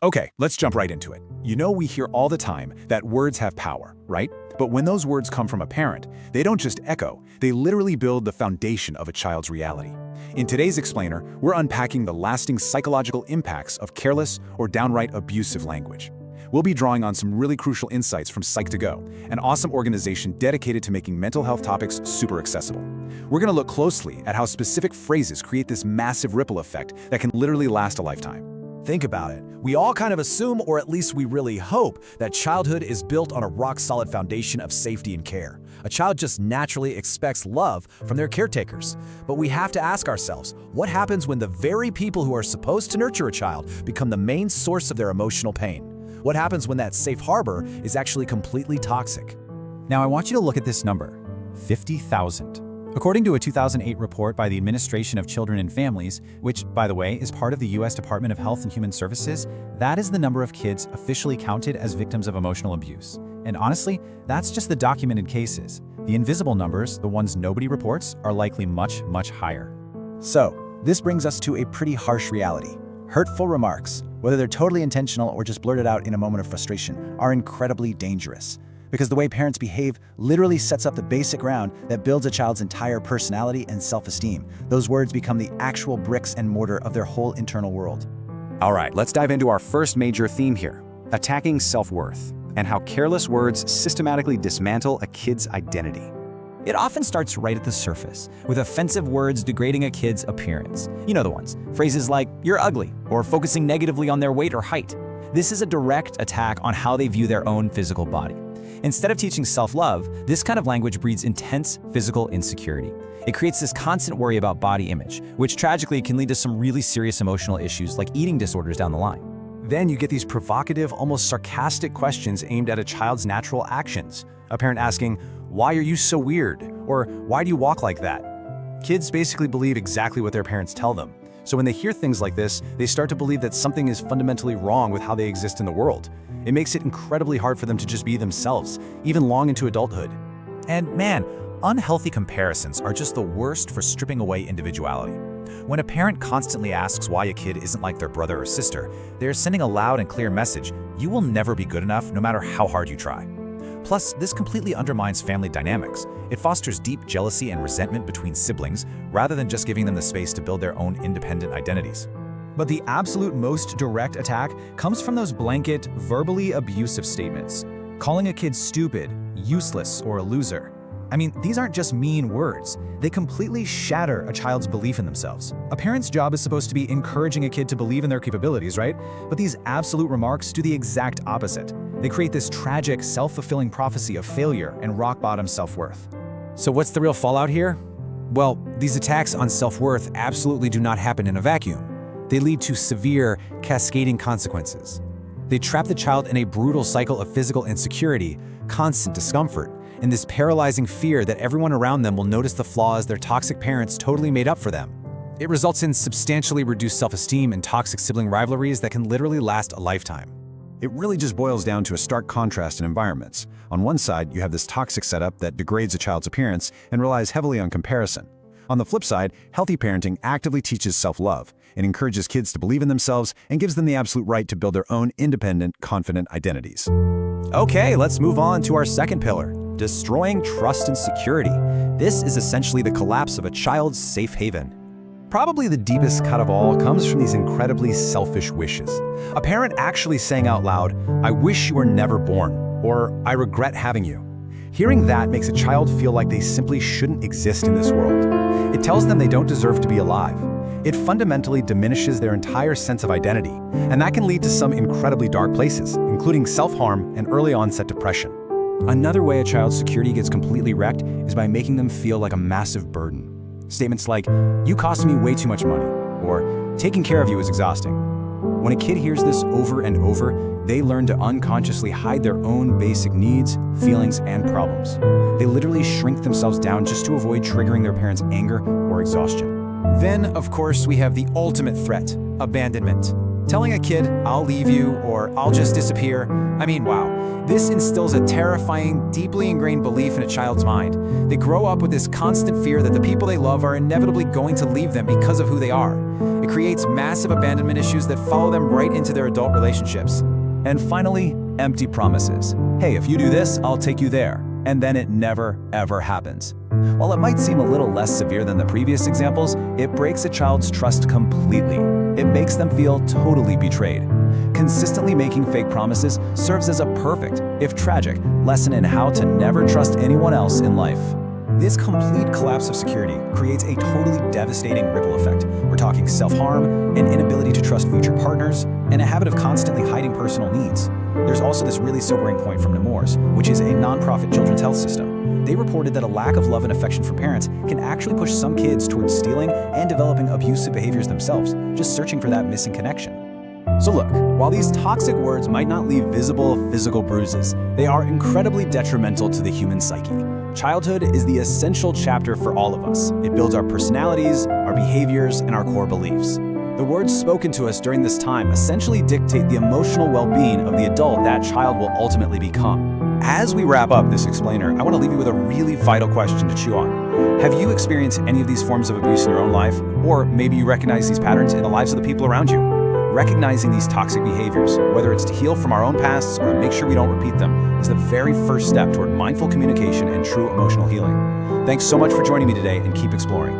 Okay, let's jump right into it. You know, we hear all the time that words have power, right? But when those words come from a parent, they don't just echo, they literally build the foundation of a child's reality. In today's Explainer, we're unpacking the lasting psychological impacts of careless or downright abusive language. We'll be drawing on some really crucial insights from Psych2Go, an awesome organization dedicated to making mental health topics super accessible. We're going to look closely at how specific phrases create this massive ripple effect that can literally last a lifetime. Think about it. We all kind of assume, or at least we really hope, that childhood is built on a rock-solid foundation of safety and care. A child just naturally expects love from their caretakers. But we have to ask ourselves, what happens when the very people who are supposed to nurture a child become the main source of their emotional pain? What happens when that safe harbor is actually completely toxic? Now I want you to look at this number, 50,000. According to a 2008 report by the Administration of Children and Families, which, by the way, is part of the U.S. Department of Health and Human Services, that is the number of kids officially counted as victims of emotional abuse. And honestly, that's just the documented cases. The invisible numbers, the ones nobody reports, are likely much, much higher. So, this brings us to a pretty harsh reality. Hurtful remarks, whether they're totally intentional or just blurted out in a moment of frustration, are incredibly dangerous. Because the way parents behave literally sets up the basic ground that builds a child's entire personality and self-esteem. Those words become the actual bricks and mortar of their whole internal world. All right, let's dive into our first major theme here, attacking self-worth, and how careless words systematically dismantle a kid's identity. It often starts right at the surface, with offensive words degrading a kid's appearance. You know the ones. Phrases like, "you're ugly," or focusing negatively on their weight or height. This is a direct attack on how they view their own physical body. Instead of teaching self-love, this kind of language breeds intense physical insecurity. It creates this constant worry about body image, which tragically can lead to some really serious emotional issues like eating disorders down the line. Then you get these provocative, almost sarcastic questions aimed at a child's natural actions. A parent asking, "Why are you so weird?" Or "Why do you walk like that?" Kids basically believe exactly what their parents tell them. So when they hear things like this, they start to believe that something is fundamentally wrong with how they exist in the world. It makes it incredibly hard for them to just be themselves, even long into adulthood. And man, unhealthy comparisons are just the worst for stripping away individuality. When a parent constantly asks why a kid isn't like their brother or sister, they're sending a loud and clear message: you will never be good enough no matter how hard you try. Plus, this completely undermines family dynamics. It fosters deep jealousy and resentment between siblings, rather than just giving them the space to build their own independent identities. But the absolute most direct attack comes from those blanket, verbally abusive statements. Calling a kid stupid, useless, or a loser. I mean, these aren't just mean words. They completely shatter a child's belief in themselves. A parent's job is supposed to be encouraging a kid to believe in their capabilities, right? But these absolute remarks do the exact opposite. They create this tragic, self-fulfilling prophecy of failure and rock-bottom self-worth. So what's the real fallout here? Well, these attacks on self-worth absolutely do not happen in a vacuum. They lead to severe, cascading consequences. They trap the child in a brutal cycle of physical insecurity, constant discomfort, and this paralyzing fear that everyone around them will notice the flaws their toxic parents totally made up for them. It results in substantially reduced self-esteem and toxic sibling rivalries that can literally last a lifetime. It really just boils down to a stark contrast in environments. On one side, you have this toxic setup that degrades a child's appearance and relies heavily on comparison. On the flip side, healthy parenting actively teaches self-love and encourages kids to believe in themselves and gives them the absolute right to build their own independent, confident identities. Okay, let's move on to our second pillar, destroying trust and security. This is essentially the collapse of a child's safe haven. Probably the deepest cut of all comes from these incredibly selfish wishes. A parent actually saying out loud, "I wish you were never born," or "I regret having you." Hearing that makes a child feel like they simply shouldn't exist in this world. It tells them they don't deserve to be alive. It fundamentally diminishes their entire sense of identity, and that can lead to some incredibly dark places, including self-harm and early onset depression. Another way a child's security gets completely wrecked is by making them feel like a massive burden. Statements like, "You cost me way too much money," or "taking care of you is exhausting." When a kid hears this over and over, they learn to unconsciously hide their own basic needs, feelings, and problems. They literally shrink themselves down just to avoid triggering their parents' anger or exhaustion. Then, of course, we have the ultimate threat, abandonment. Telling a kid, "I'll leave you," or "I'll just disappear," I mean, wow. This instills a terrifying, deeply ingrained belief in a child's mind. They grow up with this constant fear that the people they love are inevitably going to leave them because of who they are. It creates massive abandonment issues that follow them right into their adult relationships. And finally, empty promises. Hey, if you do this, I'll take you there. And then it never, ever happens. While it might seem a little less severe than the previous examples, it breaks a child's trust completely. It makes them feel totally betrayed. Consistently making fake promises serves as a perfect, if tragic, lesson in how to never trust anyone else in life. This complete collapse of security creates a totally devastating ripple effect. We're talking self-harm, an inability to trust future partners, and a habit of constantly hiding personal needs. There's also this really sobering point from Nemours, which is a nonprofit children's health system. They reported that a lack of love and affection from parents can actually push some kids towards stealing and developing abusive behaviors themselves, just searching for that missing connection. So look, while these toxic words might not leave visible physical bruises, they are incredibly detrimental to the human psyche. Childhood is the essential chapter for all of us. It builds our personalities, our behaviors, and our core beliefs. The words spoken to us during this time essentially dictate the emotional well-being of the adult that child will ultimately become. As we wrap up this explainer, I want to leave you with a really vital question to chew on. Have you experienced any of these forms of abuse in your own life? Or maybe you recognize these patterns in the lives of the people around you? Recognizing these toxic behaviors, whether it's to heal from our own pasts or to make sure we don't repeat them, is the very first step toward mindful communication and true emotional healing. Thanks so much for joining me today, and keep exploring.